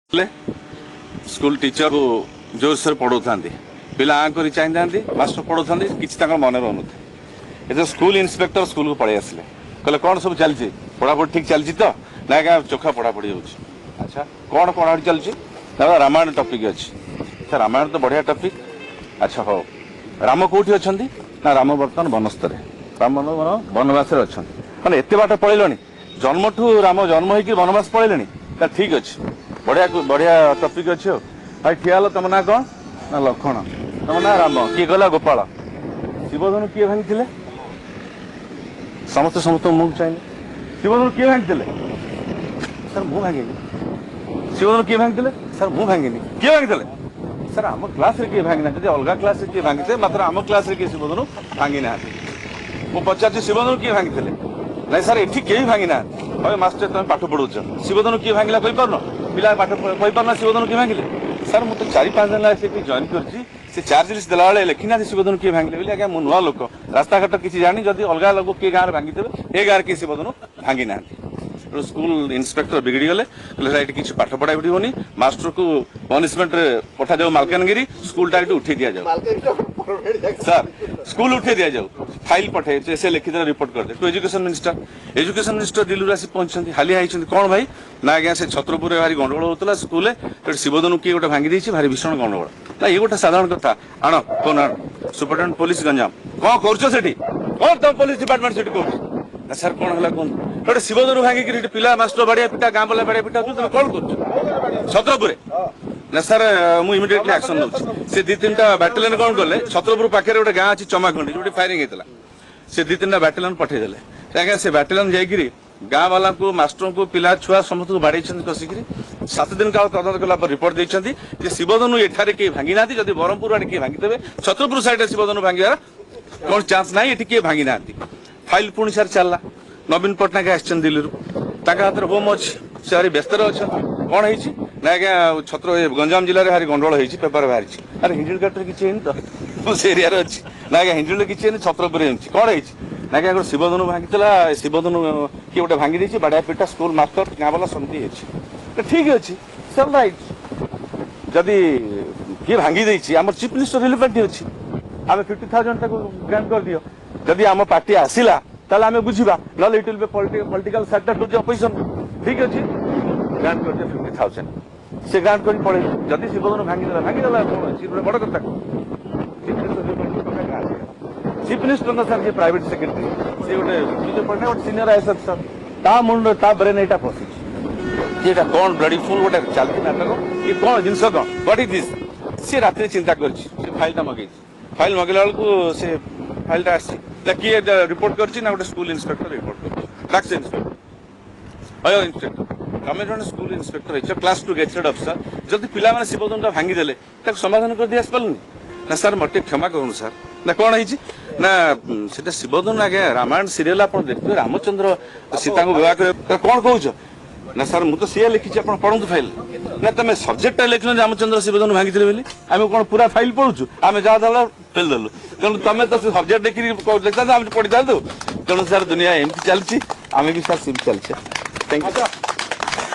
School teacher को जोर से पढ़ाऊ पिला आंकरी चाहिए मास्टर पढ़ाऊ किसी मन रोन थे स्कूल इन्स्पेक्टर स्कूल को पलि आसिले कहले कौन सब चलती पढ़ापढ़ी ठीक चलती तो ना क्या चोखा पढ़ापढ़ी हो अच्छा कौन पढ़ापढ़ी चलती रामायण टपिक अच्छी अच्छा रामायण तो बढ़िया टपिक अच्छा हो राम कौटी अच्छा ना राम बर्तमान वनस्तर राम वनवास अच्छा मैंने एत बाट पलैल जन्म ठू राम जन्म हो वनवास पलैले ठीक अच्छे बढ़िया बढ़िया टपिक अच्छे भाई ठिया तुम ना कौन ना लक्षण तुम ना राम किए गला गोपाल शिवधनु किए भांगी समस्त समस्त मुझे चाहिए शिवधनु किए भांगी सर मु भांगिनी शिवधनु किए भांगी सर मु भांगिनी किए भांगी सर आम क्लास किए भांगी ना अलग क्लास किए भांगी मात्र आम क्लास किए शिवधनु भांगी ना मु पचार शिवधनु किए भांगी ना सर एठी केही भांगी ना भाई मास्टर तुम पाठ पढ़ाऊच शिवधनु किए भांगिला कही पारन पिला पाठ कही पारना शिवधनु किए भांगिले सर मुझे 4-5 दिन लगे जॉइन कर चार्ज देला बेले लिखी ना शिवधनु किए भांगिले बोली आज्ञा मु नुआ लोक रास्ता घाट किसी जानी जदि अलग लोक किए गाँव भांगी देवे ए गाँव किए शिवधनु भांगी ना स्कूल इन्स्पेक्टर बिगड़ी गले कहले किसी पाठ पढ़ाई पड़ोनी मास्टर को पनिशमेंट पठा जाऊ मालकानगिरी स्कूल टा उठे दि जाऊ सर स्कूल उठे दि जाऊ फाइल पठे से लिखित रिपोर्ट कर दे टू एजुकेशन मिनिस्टर दिल्ली आसी पहुंची हालिया होती कौन भाई ना आज्ञा से छत्रपुर भारी गंडगोल होता स्कूल शिवधनु किए गोटे भांगी देती भारी भीषण गंडगोल ना ये गोटे साधारण कथा आण फोन आण सुपरिटेडेंट पुलिस गंजाम कौन कर कौन तुम पुलिस डिपार्टमेंट से कर सर कौन है कौन गोटे शिवधनु भांगिक पिला मास्टर बाड़िया पिटा गाँ बाला बाड़िया पिटा तुम कौन कर छत्रपुर ना सर मुझे इमिडिएटली एक्शन नौची से 2-3टा बैटालियन कौन कले छत्रपुर पाखे गोटे गाँ अच्छी चमाखंडी जो फायरिंग होता से 2-3टा बैटालियन पठेदेले आज्ञा से बैटालियन जाकि गाँ वाला को मास्टर को पिला छुआ समस्त को बाड़े कसिक 7 दिन काल तदंत कला रिपोर्ट देखते शिवधनु एठारे किए भांगी ना जब ब्रह्मपुर आड़े किए भांगी देवे छत्रपुर साइड शिवधनु भांगार कौन चान्स ना ये किए भांगी ना फाइल पुणी सार चलला नवीन पट्टनायक आसन दिल्ली हाथ में होम अच्छी से भारी व्यस्त अच्छा कौन है ना आज्ञा छत्र गंजाम जिले में भारी गंडोल हो पेपर बाहरी अरे हिंजिल घाट किसी तो से एरिया अच्छी ना आज्ञा हिंजिल किसी छत्रपुर कौन है ना क्या गोटे शिवधनु भांगी शिवधनु किए गोटे भांगी देती बाड़िया पिटा स्कूल मास्टर गाँ वाला समझी ठीक अच्छे सर रईट जदि किए भांगी देती आम चीफ मिनिस्टर रिलीफ पार्टी अच्छी आम 50,000 ग्रांट कर दियो जदि आम पार्टी आसला ताले आम बुझा ना it will be political sector to the opposition ठीक अच्छे ग्रांट कर 50,000 से ग्रांट कर पड़े जदि शिवधनु भांगीदेला बड़ कथा चीफ मिनिस्टर ना सर प्राइवेट सेक्रेटरी सी गोटे सीनियर आईएएस सर ता मुंड ता ब्रेन एटा पशि कौन ब्लडी फुल गोटे चलती नाटक ये कौन जिनस कौन व्हाट इज दिस सी रात चिंता कर फाइल मगे फाइल मगेला बेलू से फाइल आसी किए रिपोर्ट कर गोटे स्कूल इन्स्पेक्टर रिपोर्ट कर इन्स्पेक्टर अयो इन्स्पेक्टर तुम जो school inspector class 2 gazetted officer जब पिला शिवधनु भांगीदेले समाधान कर दी आसपारे ना सर मत क्षमा करूँ सर ना कौन है ना से शिवधनु आज्ञा रामायण सीरियल आप देखिए रामचंद्र सीता को विवाह कर कौन कौच ना सर मुझे सी लिखी आप पढ़ु फाइल ना तुम सब्जेक्ट लिख रामचंद्र शिवधनु भांगी बोली आम कौन पूरा फाइल पढ़ुचु आम जहाँ दल फेल देलु तेणु तुम तो सब्जेक्ट देखिए लिखा पढ़ी था तेणु सर दुनिया एमती चलती आम भी सर सिम चलचे थैंक यू।